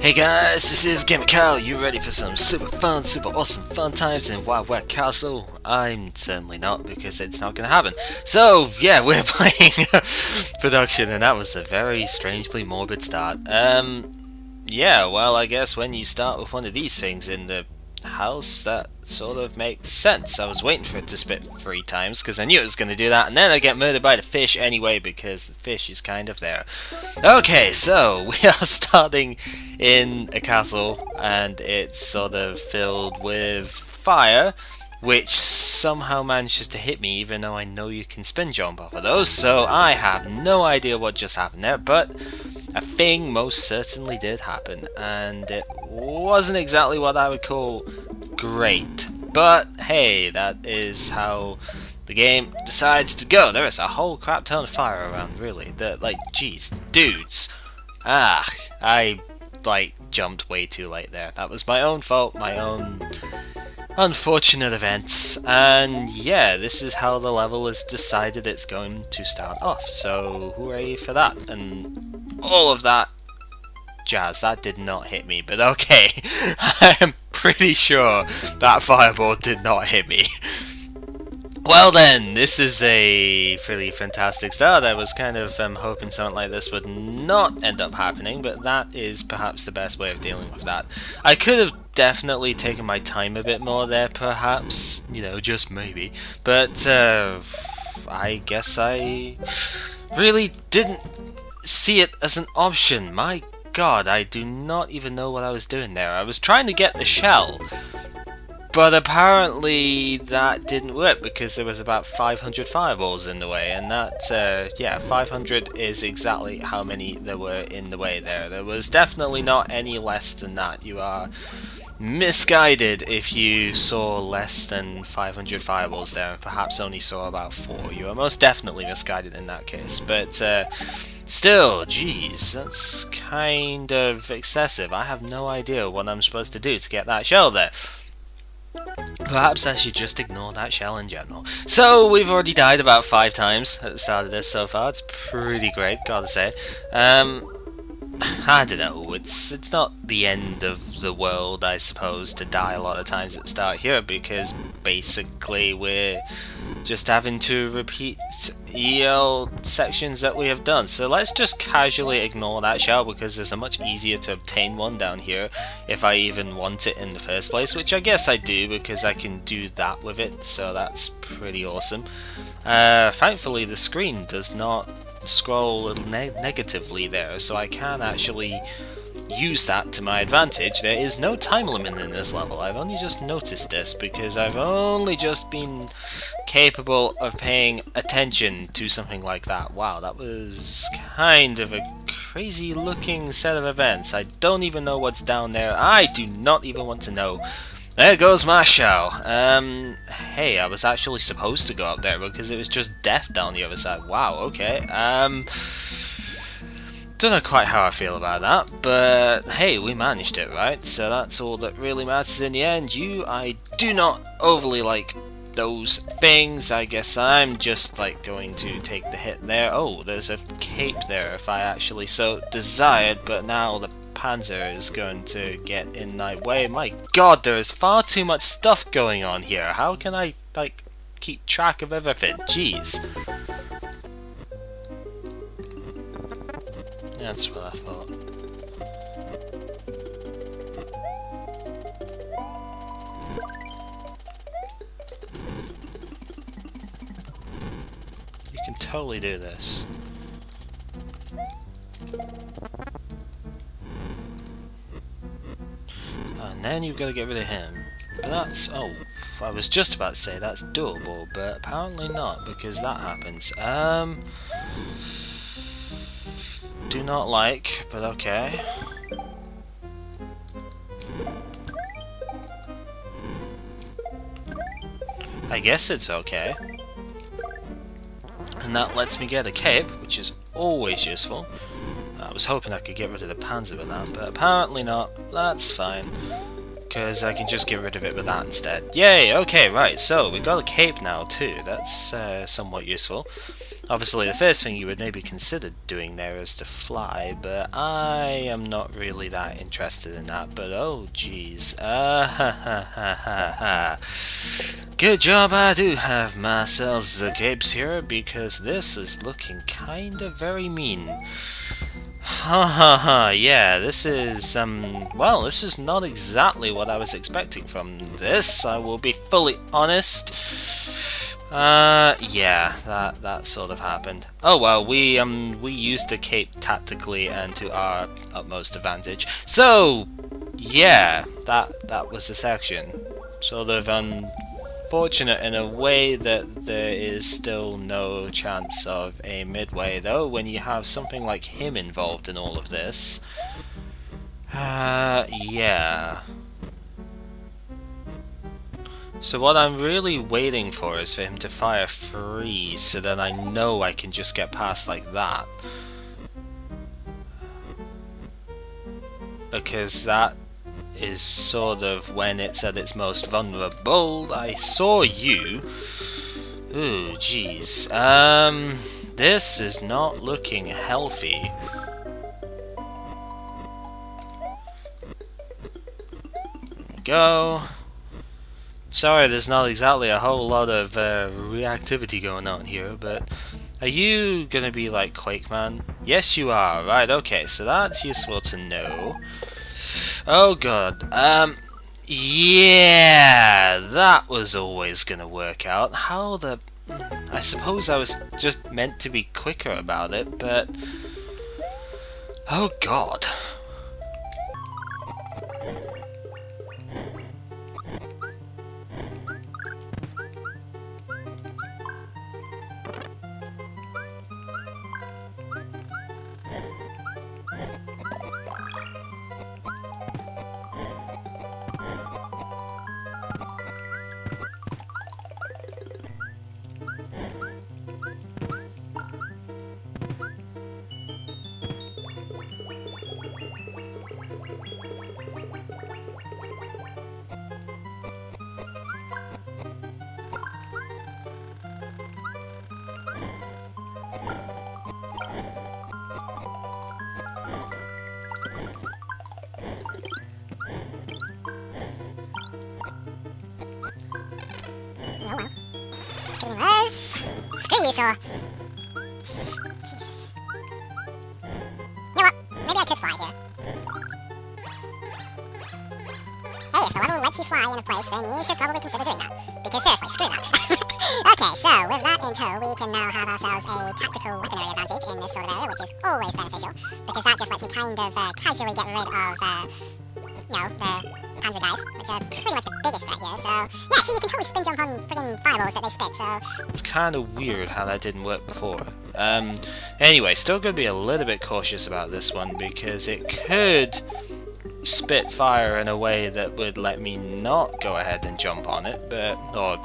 Hey guys, this is Gamer Kyle. You ready for some super fun, super awesome fun times in Wild Wet Castle? I'm certainly not, because it's not gonna happen. So yeah, we're playing production, and that was a very strangely morbid start. Yeah, well, I guess when you start with one of these things in the house, that sort of makes sense. I was waiting for it to spit 3 times because I knew it was going to do that, and then I get murdered by the fish anyway because the fish is kind of there. Okay, so we are starting in a castle, and it's sort of filled with fire, which somehow manages to hit me even though I know you can spin jump off of those, so I have no idea what just happened there, but a thing most certainly did happen, and it wasn't exactly what I would call great. But hey, that is how the game decides to go. There is a whole crap ton of fire around, really. Like, geez, dudes. I jumped way too late there. That was my own fault, my own unfortunate events, and yeah, this is how the level has decided it's going to start off, so hooray for that, and all of that jazz. That did not hit me, but okay. I am pretty sure that fireball did not hit me. Well then, this is a pretty fantastic start. I was kind of hoping something like this would not end up happening, but that is perhaps the best way of dealing with that. I could have definitely taken my time a bit more there, perhaps, you know, just maybe, but I guess I really didn't see it as an option. My god, I do not even know what I was doing there. I was trying to get the shell, but apparently that didn't work because there was about 500 fireballs in the way, and that, yeah, 500 is exactly how many there were in the way there. There was definitely not any less than that. You are misguided if you saw less than 500 fireballs there, and perhaps only saw about 4. You are most definitely misguided in that case, but still, geez, that's kind of excessive. I have no idea what I'm supposed to do to get that shell there. Perhaps I should just ignore that shell in general. So, we've already died about 5 times at the start of this so far. It's pretty great, gotta say. I don't know, it's not the end of the world, I suppose, to die a lot of times at the start here, because basically we're just having to repeat EL sections that we have done. So let's just casually ignore that shell, because there's a much easier to obtain one down here if I even want it in the first place, which I guess I do because I can do that with it, so that's pretty awesome. Thankfully the screen does not scroll a little negatively there, so I can actually use that to my advantage. There is no time limit in this level. I've only just noticed this because I've only just been capable of paying attention to something like that. Wow, that was kind of a crazy looking set of events. I don't even know what's down there. I do not even want to know. There goes my shell. Hey, I was actually supposed to go up there because it was just death down the other side. Wow, okay. Don't know quite how I feel about that, but hey, we managed it, right? So that's all that really matters in the end. I do not overly like those things. I guess I'm just like going to take the hit there. Oh, there's a cape there if I actually so desired, but now the Panzer is going to get in my way. My god, there is far too much stuff going on here. How can I, like, keep track of everything? Jeez. That's what I thought. You can totally do this. And then you've got to get rid of him. But that's... oh, I was just about to say that's doable, but apparently not, because that happens. Do not like, but okay. I guess it's okay. And that lets me get a cape, which is always useful. I was hoping I could get rid of the Panzer with that, but apparently not. That's fine, because I can just get rid of it with that instead. Yay! Okay, right, so we got a cape now too. That's somewhat useful. Obviously the first thing you would maybe consider doing there is to fly, but I am not really that interested in that, but oh jeez. Good job I do have myself the capes here, because this is looking kinda very mean. Yeah, this is, well, this is not exactly what I was expecting from this, I will be fully honest. Yeah, that sort of happened. Oh well, we used the cape tactically and to our utmost advantage. So, yeah, that was the section. Sort of unfortunate in a way that there is still no chance of a midway, though, when you have something like him involved in all of this. Yeah. So what I'm really waiting for is for him to fire freeze, so that I know I can just get past like that. Because that is sort of when it's at its most vulnerable. I saw you. Ooh, jeez. This is not looking healthy. There we go. Sorry, there's not exactly a whole lot of reactivity going on here, but are you gonna be like Quakeman? Yes, you are. Right, okay, so that's useful to know. Oh god, yeah, that was always gonna work out. How the... I suppose I was just meant to be quicker about it, but... oh god. Screw you, Saw. Jesus. You know what? Maybe I could fly here. Hey, if the level lets you fly in a place, then you should probably consider doing that. Because seriously, screw that. Okay, so with that in tow, we can now have ourselves a tactical weaponry advantage in this sort of area, which is always beneficial. Because that just lets me kind of casually get rid of, you know, the Panzer guys, which are pretty much the biggest threat here, so... yeah, see, you can totally spin jump on friggin' fireballs that they spit, so... It's kind of weird how that didn't work before. Anyway, still gonna be a little bit cautious about this one, because it could spit fire in a way that would let me not go ahead and jump on it, but... or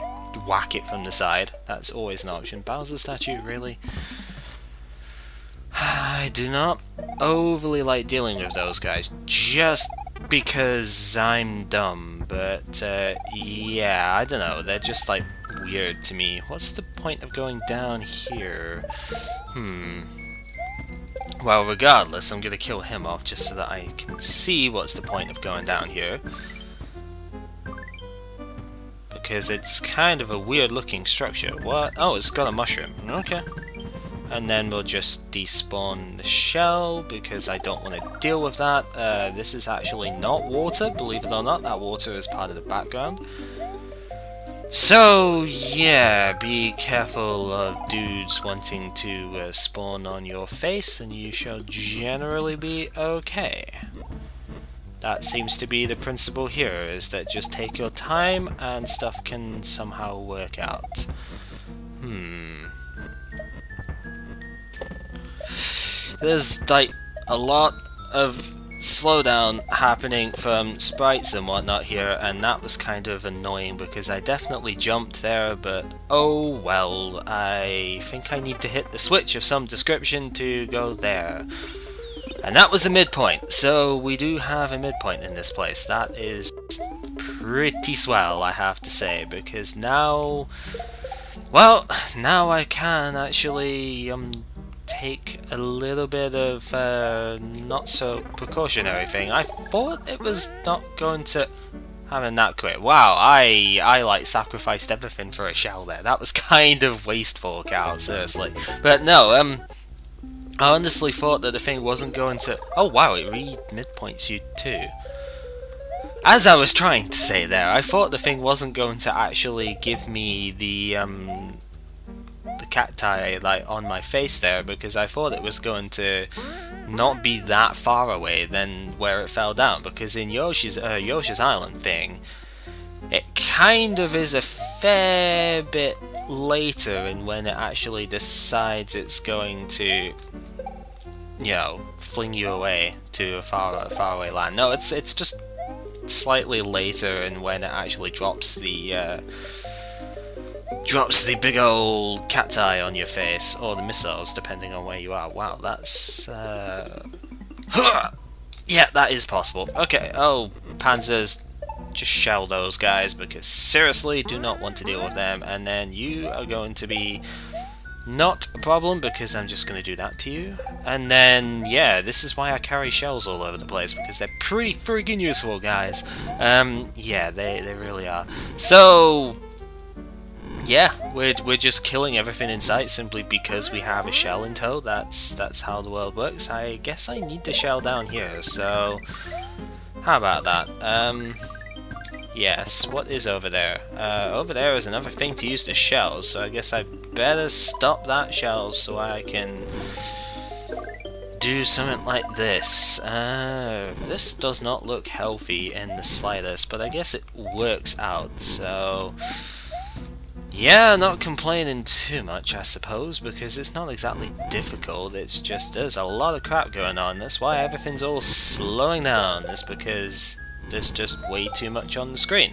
whack it from the side. That's always an option. Bowser statue, really? I do not overly like dealing with those guys, just because I'm dumb, but yeah, I don't know, they're just like weird to me. What's the point of going down here? Well, regardless, I'm gonna kill him off just so that I can see what's the point of going down here. Because it's kind of a weird looking structure. What? Oh, it's got a mushroom. Okay. And then we'll just despawn the shell, because I don't want to deal with that. This is actually not water, believe it or not. That water is part of the background. So, yeah, be careful of dudes wanting to spawn on your face, and you shall generally be okay. That seems to be the principle here, is that just take your time and stuff can somehow work out. There's like a lot of slowdown happening from sprites and whatnot here, and that was kind of annoying because I definitely jumped there, but oh well, I think I need to hit the switch of some description to go there. And that was a midpoint, so we do have a midpoint in this place. That is pretty swell, I have to say, because now Well, now I can actually take a little bit of not so precautionary thing. I thought it was not going to happen that quick. Wow, I like sacrificed everything for a shell there. That was kind of wasteful, Cal, seriously. But no, I honestly thought that the thing wasn't going to... Oh wow, it re-midpoints you too. As I was trying to say there, I thought the thing wasn't going to actually give me the cacti like on my face there, because I thought it was going to not be that far away than where it fell down, because in Yoshi's Island thing, it kind of is a fair bit later in when it actually decides it's going to, you know, fling you away to a far away land. No, it's just slightly later in when it actually drops the big old cacti on your face, or the missiles, depending on where you are. Wow, that's yeah, that is possible. Okay, oh, Panzers, just shell those guys, because seriously, do not want to deal with them. And then you are going to be not a problem, because I'm just going to do that to you. And then, yeah, this is why I carry shells all over the place, because they're pretty friggin' useful, guys. Yeah, they really are. So, yeah, we're just killing everything in sight simply because we have a shell in tow. That's how the world works. I guess I need to shell down here, so how about that? Yes, what is over there? Over there is another thing to use the shells, so I guess I better stop that shell so I can do something like this. This does not look healthy in the slightest, but I guess it works out, so yeah, not complaining too much, I suppose, because it's not exactly difficult, it's just there's a lot of crap going on. That's why everything's all slowing down, it's because there's just way too much on the screen.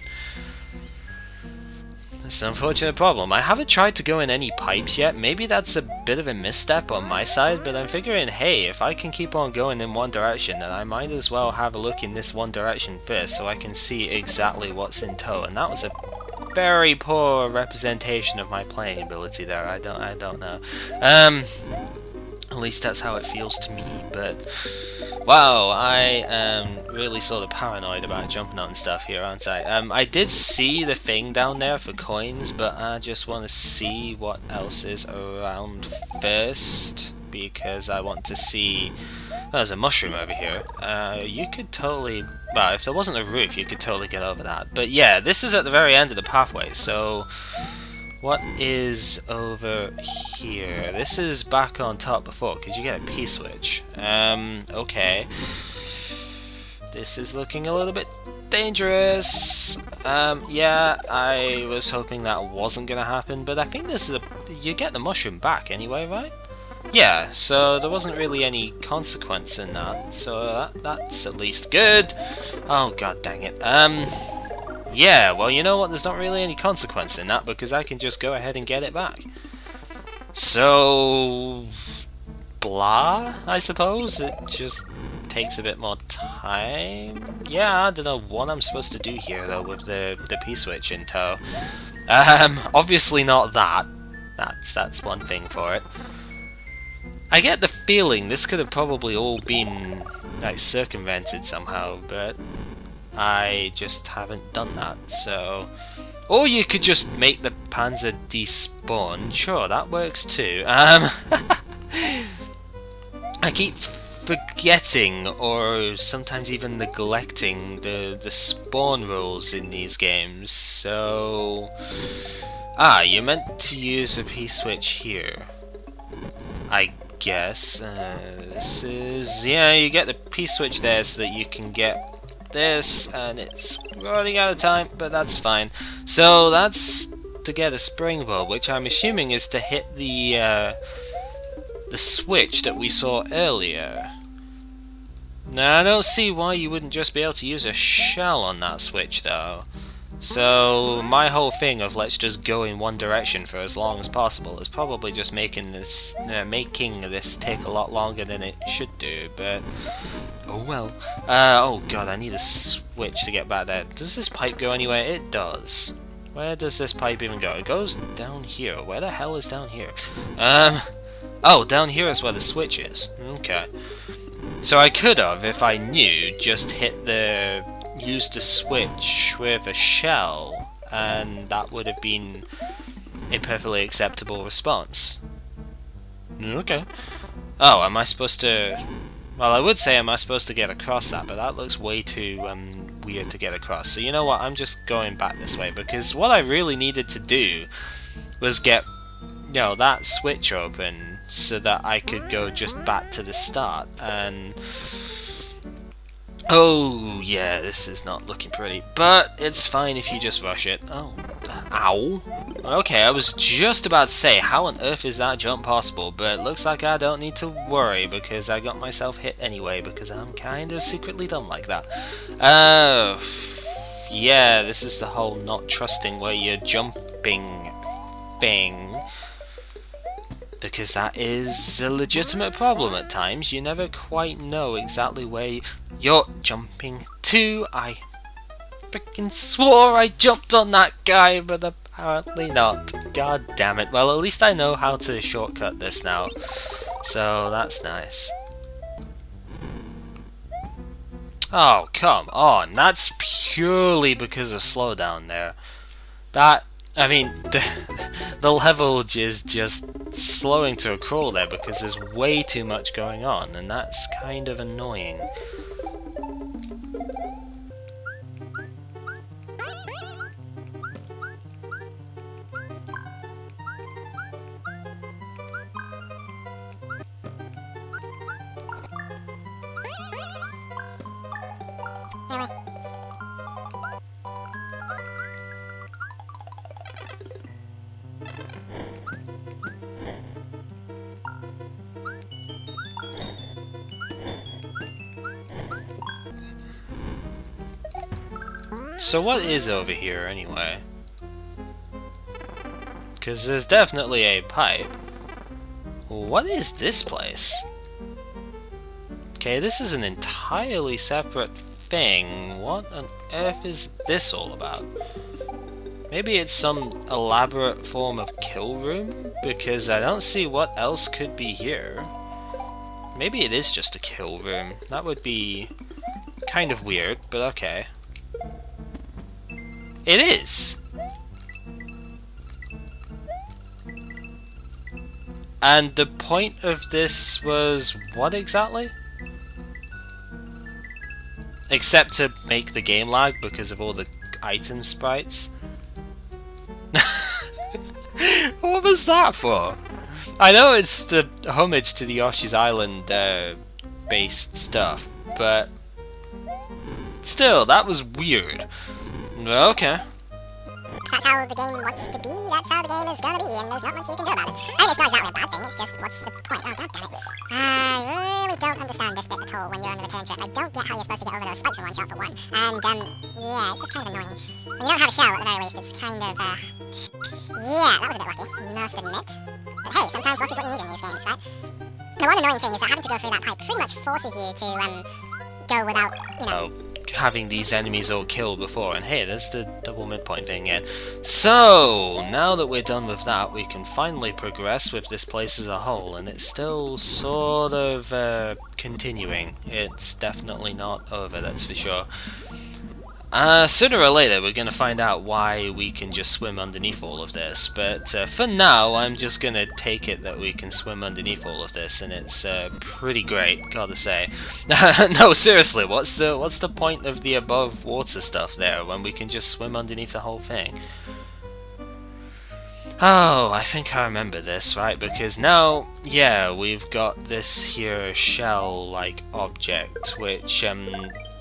It's an unfortunate problem. I haven't tried to go in any pipes yet. Maybe that's a bit of a misstep on my side, but I'm figuring, hey, if I can keep on going in one direction, then I might as well have a look in this one direction first so I can see exactly what's in tow. And that was a very poor representation of my playing ability there. I don't know. At least that's how it feels to me, but wow, I am really sort of paranoid about jumping on stuff here, aren't I? I did see the thing down there for coins, but I just want to see what else is around first, because I want to see... Oh, there's a mushroom over here. You could totally... Well, if there wasn't a roof, you could totally get over that. But yeah, this is at the very end of the pathway, so... What is over here? This is back on top before, because you get a P-switch. Okay. This is looking a little bit dangerous. Yeah, I was hoping that wasn't going to happen, but I think this is a... You get the mushroom back anyway, right? Yeah, so there wasn't really any consequence in that, so that's at least good. Oh, god dang it. Yeah, well, you know what, there's not really any consequence in that, because I can just go ahead and get it back. So... blah, I suppose? It just takes a bit more time? Yeah, I don't know what I'm supposed to do here, though, with the P-switch in tow. Obviously not that. That's one thing for it. I get the feeling this could have probably all been, like, circumvented somehow, but I just haven't done that, so... Or you could just make the Panzer despawn. Sure, that works too. I keep forgetting, or sometimes even neglecting, the spawn rules in these games, so... Ah, you meant to use a P-switch here. I guess. This is... Yeah, you get the P-switch there so that you can get this, and it's running out of time, but that's fine. So that's to get a springboard, which I'm assuming is to hit the switch that we saw earlier. Now, I don't see why you wouldn't just be able to use a shell on that switch, though. So my whole thing of let's just go in one direction for as long as possible is probably just making this take a lot longer than it should do, but oh well. Oh god, I need a switch to get back there. Does this pipe go anywhere? It does. Where does this pipe even go? It goes down here. Where the hell is down here? Oh, down here is where the switch is. Okay. So I could have, if I knew, just used the switch with a shell, and that would have been a perfectly acceptable response. Okay. Oh, am I supposed to... Well, I would say am I supposed to get across that, but that looks way too weird to get across. So you know what, I'm just going back this way, because what I really needed to do was get, you know, that switch open so that I could go just back to the start, and... Oh, yeah, this is not looking pretty, but it's fine if you just rush it. Oh, ow. Okay, I was just about to say, how on earth is that jump possible, but it looks like I don't need to worry, because I got myself hit anyway, because I'm kind of secretly dumb like that. Yeah, this is the whole not trusting where you're jumping thing. Because that is a legitimate problem at times. You never quite know exactly where you're jumping to. I freaking swore I jumped on that guy, but apparently not. God damn it. Well, at least I know how to shortcut this now. So that's nice. Oh, come on. That's purely because of slowdown there. That... I mean, the level is just slowing to a crawl there because there's way too much going on, and that's kind of annoying. Really? So what is over here anyway? Because there's definitely a pipe. What is this place? Okay, this is an entirely separate thing. What on earth is this all about? Maybe it's some elaborate form of kill room? Because I don't see what else could be here. Maybe it is just a kill room. That would be kind of weird, but okay. It is! And the point of this was what exactly? Except to make the game lag because of all the item sprites. What was that for? I know it's the homage to the Yoshi's Island based stuff, but still, that was weird. Okay. That's how the game wants to be, that's how the game is gonna be, and there's not much you can do about it. And it's not exactly a bad thing, it's just, what's the point? Oh, god damn it. I really don't understand this bit at all when you're on the return trip. I don't get how you're supposed to get over those spikes in one shot for one. And, yeah, it's just kind of annoying. When you don't have a shell, at the very least, it's kind of, yeah, that was a bit lucky, must admit. But hey, sometimes luck is what you need in these games, right? The one annoying thing is that having to go through that pipe pretty much forces you to, go without, you know... having these enemies all killed before, and hey, there's the double midpoint thing again. So, now that we're done with that, we can finally progress with this place as a whole, and it's still sort of continuing. It's definitely not over, that's for sure. Sooner or later we're going to find out why we can just swim underneath all of this, but for now I'm just going to take it that we can swim underneath all of this, and it's pretty great, gotta say. No, seriously, what's the point of the above water stuff there when we can just swim underneath the whole thing? Oh, I think I remember this, right, because now, yeah, we've got this here shell-like object, which,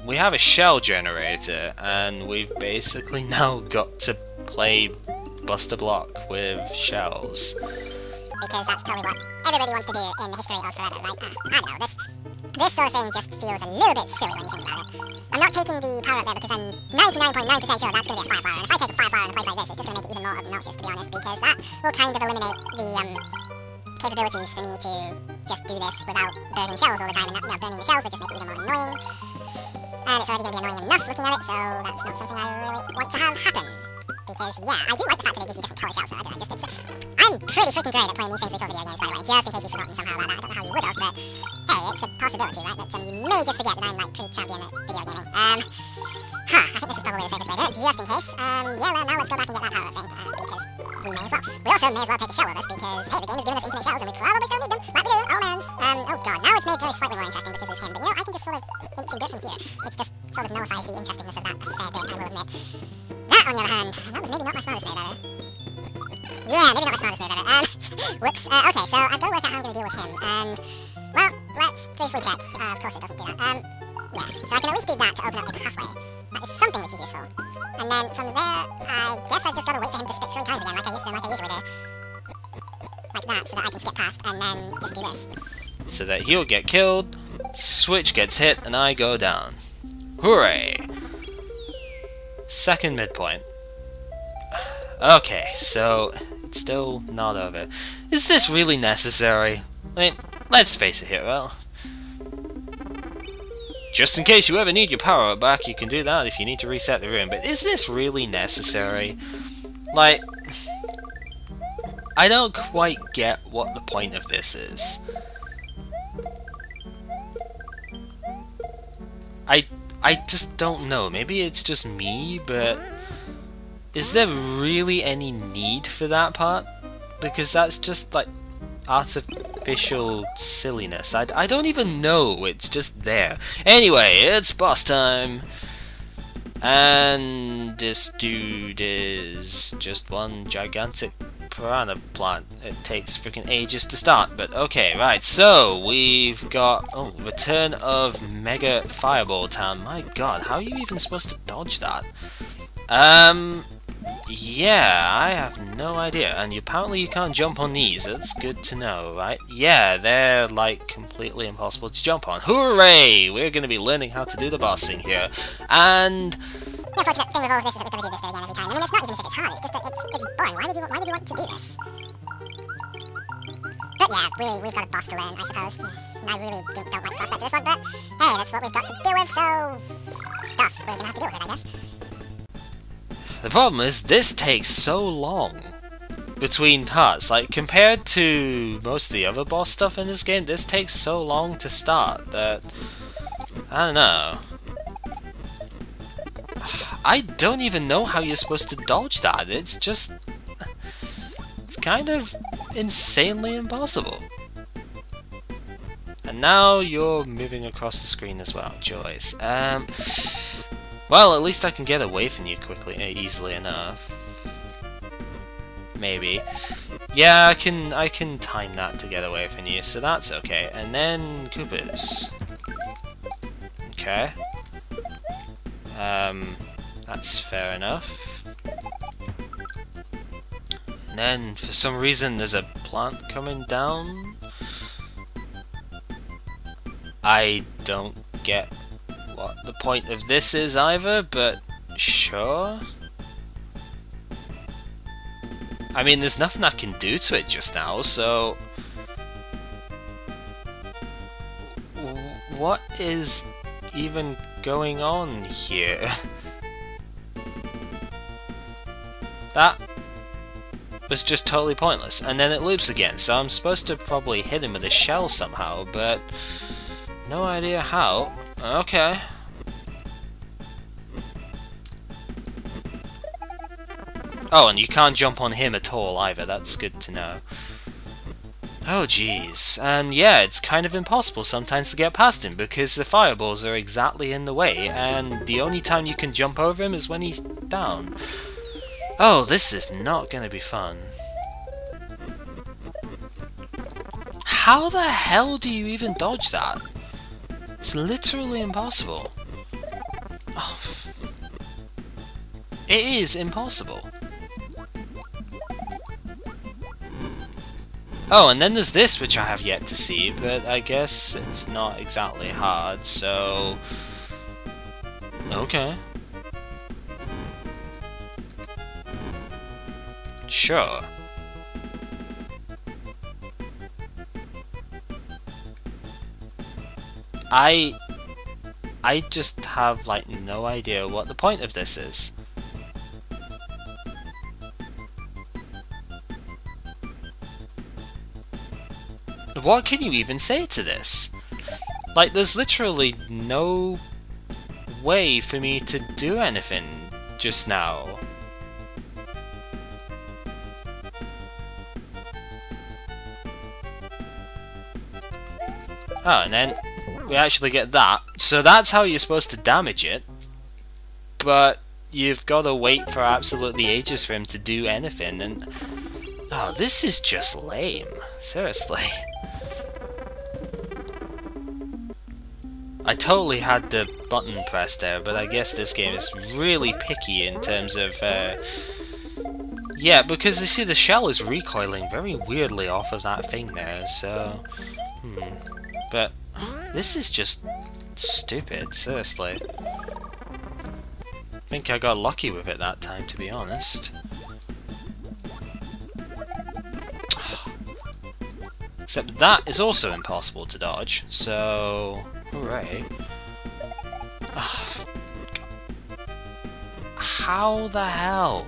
we have a shell generator, and we've basically now got to play Buster Block with shells. Because that's totally what everybody wants to do in the history of forever, right? I don't know, this sort of thing just feels a little bit silly when you think about it. I'm not taking the power up there because I'm 99.9% sure that's going to be a fire flower, and if I take a fire flower in a place like this, it's just going to make it even more obnoxious, to be honest, because that will kind of eliminate the capabilities for me to just do this without burning shells all the time, and that, burning the shells would just make it even more annoying. And it's already going to be annoying enough looking at it, so that's not something I really want to have happen. because, yeah, I do like the fact that it gives you different colour shells, so I don't know, just, I'm pretty freaking great at playing these things with video games, by the way, just in case you've forgotten somehow about that. I don't know how you would have, but, hey, it's a possibility, right, that you may just forget that I'm, like, pretty champion at video gaming. I think this is probably the safest way to do it, just in case. Yeah, well, now let's go back and get that power-up thing, because we may as well. We also may as well take a shell with us, because, hey, the game is giving us infinite shells, and we probably still need them, like we do, oh man. Oh god, now it's made very slightly more interesting because there's him, but you know, I can just sort of inch and dip from here, which just sort of nullifies the interestingness of that a fair bit, I will admit. That, on the other hand, that was maybe not my smartest move ever. Yeah, maybe not my smartest move ever. Whoops. Okay, so I've got to work out how I'm going to deal with him. Well, let's briefly check. Of course it doesn't do that. Yes, so I can at least do that to open up a pathway. That is something which is useful. And then from there, I guess I've just got to wait for him to spit 3 times again, like I usually do. Like that, so that I can skip past, and then just do this. So that he'll get killed, Switch gets hit, and I go down. Hooray! Second midpoint. Okay, so it's still not over. Is this really necessary? Let's face it here, well. Just in case you ever need your power back, you can do that if you need to reset the room, but is this really necessary? Like, I don't quite get what the point of this is. I just don't know. Maybe it's just me, but is there really any need for that part? Because that's just like artificial silliness. I don't even know. It's just there. Anyway, it's boss time. And this dude is just one gigantic piranha plant. It takes freaking ages to start, but okay, right, so we've got, oh, return of Mega Fireball Town. My god, how are you even supposed to dodge that? Yeah, I have no idea, and apparently you can't jump on these. That's good to know, right? Yeah, they're like completely impossible to jump on. Hooray! We're gonna be learning how to do the bossing here, and the unfortunate thing with all of this is that we're going to do this bit again every time. I mean, it's not even as if it's hard, it's just that it's boring. Why would you want to do this? But yeah, we've got a boss to learn, I suppose. I really don't like the prospect of this one, but hey, that's what we've got to deal with, so stuff we're going to have to deal with it, I guess. the problem is this takes so long between parts. Like, compared to most of the other boss stuff in this game, this takes so long to start that I don't know. I don't even know how you're supposed to dodge that. It's just... it's kind of insanely impossible. And now you're moving across the screen as well. Joys. Well, at least I can get away from you quickly, easily enough. Maybe. Yeah, I can time that to get away from you, so that's okay. And then Koopas. Okay. That's fair enough. And then, for some reason, there's a plant coming down. I don't get what the point of this is either, but sure. I mean, there's nothing I can do to it just now, so... what is even going on here? That was just totally pointless. And then it loops again, so I'm supposed to probably hit him with a shell somehow, but no idea how. Okay. Oh, and you can't jump on him at all either, that's good to know. Oh jeez, and yeah, it's kind of impossible sometimes to get past him because the fireballs are exactly in the way, and the only time you can jump over him is when he's down. Oh, this is not gonna be fun. How the hell do you even dodge that? It's literally impossible. Oh. It is impossible. Oh, and then there's this, which I have yet to see, but I guess it's not exactly hard, so... okay. Sure. I just have, like, no idea what the point of this is. what can you even say to this? Like, there's literally no way for me to do anything just now. Oh, and then we actually get that. So that's how you're supposed to damage it. But you've got to wait for absolutely ages for him to do anything, and... oh, this is just lame. Seriously. I totally had the button pressed there, but I guess this game is really picky in terms of... yeah, because you see the shell is recoiling very weirdly off of that thing there, so... But this is just stupid, seriously. I think I got lucky with it that time, to be honest. Except that is also impossible to dodge, so... hooray. How the hell?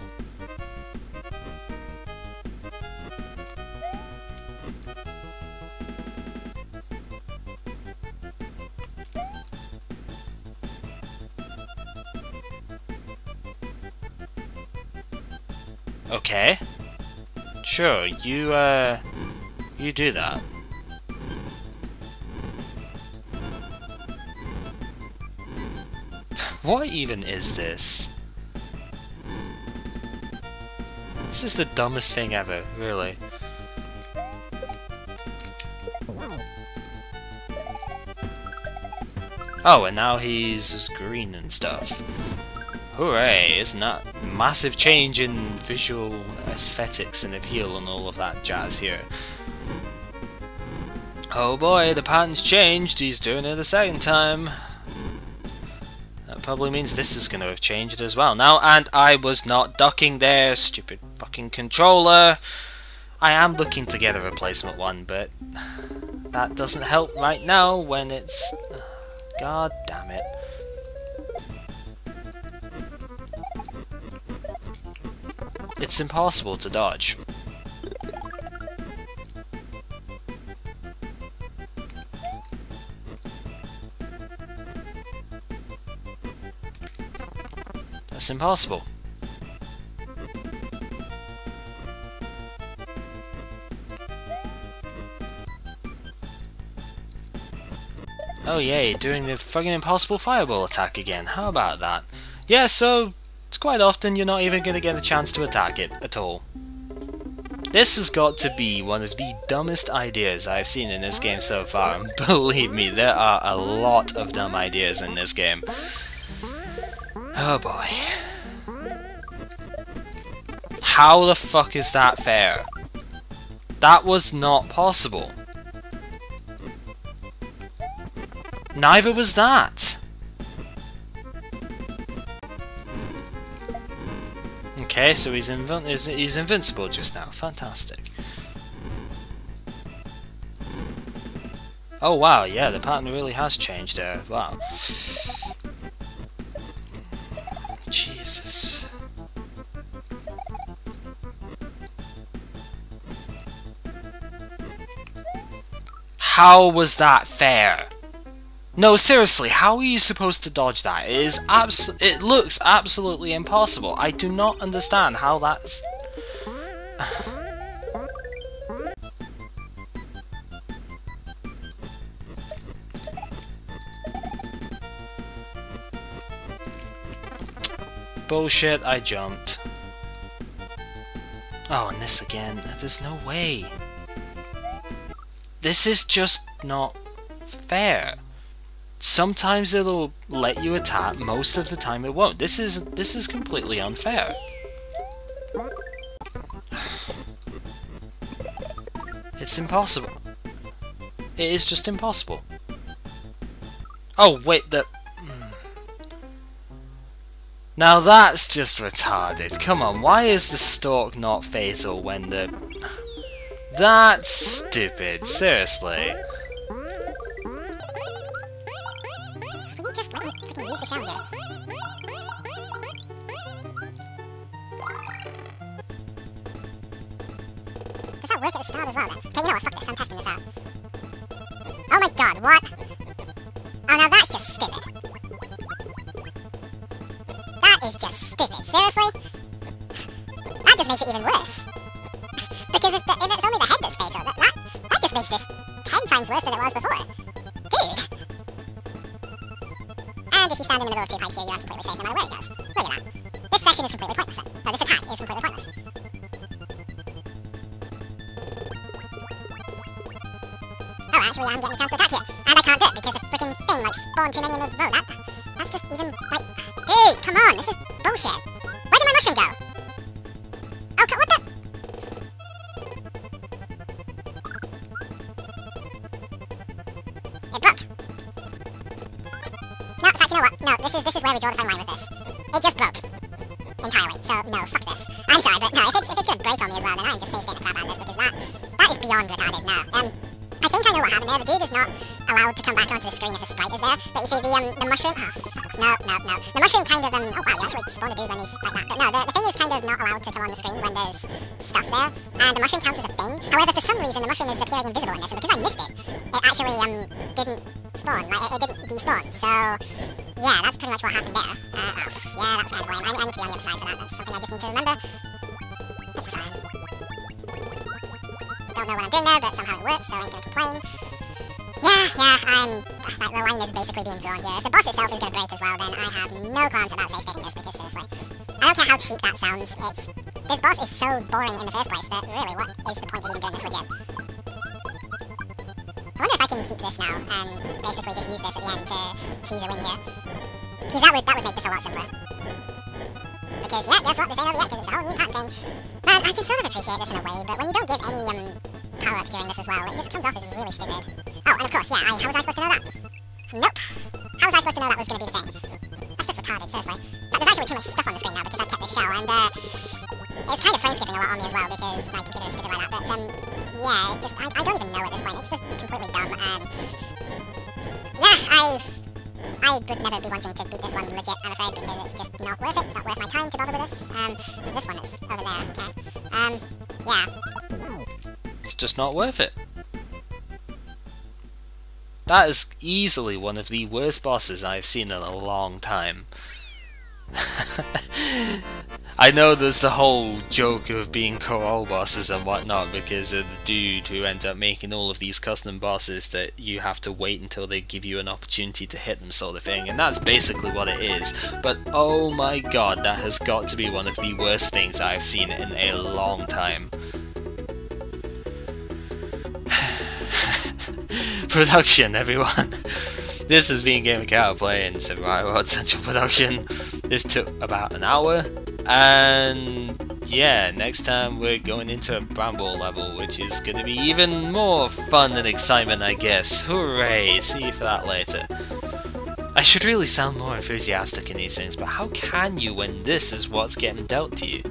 Okay. Sure, you do that. What even is this? This is the dumbest thing ever, really. Oh, and now he's green and stuff. Hooray, isn't that massive change in visual aesthetics and appeal and all of that jazz here. Oh boy, the pattern's changed, he's doing it a second time. That probably means this is going to have changed as well now, and I was not ducking there, stupid fucking controller. I am looking to get a replacement one, but that doesn't help right now when it's... God damn it. It's impossible to dodge. That's impossible. Oh yay, doing the fucking impossible fireball attack again. How about that? Yeah, so it's quite often you're not even going to get a chance to attack it at all. This has got to be one of the dumbest ideas I've seen in this game so far, and believe me, there are a lot of dumb ideas in this game. Oh boy. How the fuck is that fair? That was not possible. Neither was that. Okay, so he's invincible just now. Fantastic. Oh wow, yeah, the pattern really has changed there. Wow. Jesus. How was that fair? No, seriously, how are you supposed to dodge that? It looks absolutely impossible. I do not understand how that's... Bullshit, I jumped. Oh, and this again. There's no way. This is just not fair. Sometimes it'll let you attack, most of the time it won't. This is completely unfair. It's impossible. It is just impossible. Oh wait, now that's just retarded. Come on, why is the stalk not fatal when the... That's stupid, seriously. Will you just let me freaking use the shower here? Does that work at the start as well then? Okay, you know what, fuck this, I'm testing this out. god, what? Oh, now that's just stupid. That is just stupid. Seriously? That just makes it even worse. Because if it's only the head that's fatal, that just makes this 10 times worse than it was before. Dude! And if you stand in the middle of two pipes here, you are completely safe no matter where he goes. Look at that. This section is completely pointless then. No, this attack is completely pointless. Oh, actually, I'm getting a chance to attack here. And I can't do it because a freaking thing, like, spawned too many in the row. That's just even, like... Dude, come on, this is bullshit. Where did my mushroom go? Oh, what the... It broke. No, in fact, you know what? No, this is where we draw the fine line with this. It just broke. Entirely. So, no, fuck this. I'm sorry, but no, if it's gonna break on me as well, then I'm just safe in the crap out of this, because that is beyond retarded. No, I think I know what happened there. The dude is not allowed to come back onto the screen if a sprite is there, but you see the mushroom... Oh, fuck. No. The mushroom kind of, oh wow, you actually spawned a dude when he's like that. But no, the thing is kind of not allowed to come on the screen when there's stuff there, and the mushroom counts as a thing. However, for some reason, the mushroom is appearing invisible in this, and because I missed it, it actually, didn't spawn, like, it didn't despawn, so... Yeah, that's pretty much what happened there. Yeah, that's kind of lame. I need to be on the other side for that. That's something I just need to remember. It's fine. Don't know what I'm doing there, but somehow it works, so I ain't gonna complain. That line is basically being drawn here. If the boss itself is gonna break as well, then I have no qualms about safe taking this, because seriously, I don't care how cheap that sounds, this boss is so boring in the first place that really, what is the point of even doing this legit? I wonder if I can keep this now, and basically just use this at the end to cheese a win here. Because that would make this a lot simpler. Because, yeah, guess what? This ain't over yet, because it's a whole new pattern thing. Man, I can sort of appreciate this in a way, but when you don't give any, power-ups during this as well, it just comes off as really stupid. Oh, and of course, yeah, how was I supposed to know that? Nope. How was I supposed to know that was going to be the thing? That's just retarded, seriously. But there's actually too much stuff on the screen now because I've kept this shell, and, it's kind of frame-skipping a lot on me as well because my computer is stupid like that, but, yeah, just, I don't even know at this point. It's just completely dumb, yeah, I would never be wanting to beat this one legit, I'm afraid, because it's just not worth it. It's not worth my time to bother with this. So this one is over there, okay. Yeah. It's just not worth it. That is easily one of the worst bosses I've seen in a long time. I know there's the whole joke of being co-op bosses and whatnot because of the dude who ends up making all of these custom bosses that you have to wait until they give you an opportunity to hit them sort of thing, and that's basically what it is. But oh my god, that has got to be one of the worst things I've seen in a long time. Production, everyone. This has been Gamer Cow playing Survival World Central Production. This took about an hour, and yeah, next time we're going into a Bramble level, which is going to be even more fun and excitement, I guess. Hooray! See you for that later. I should really sound more enthusiastic in these things, but how can you when this is what's getting dealt to you?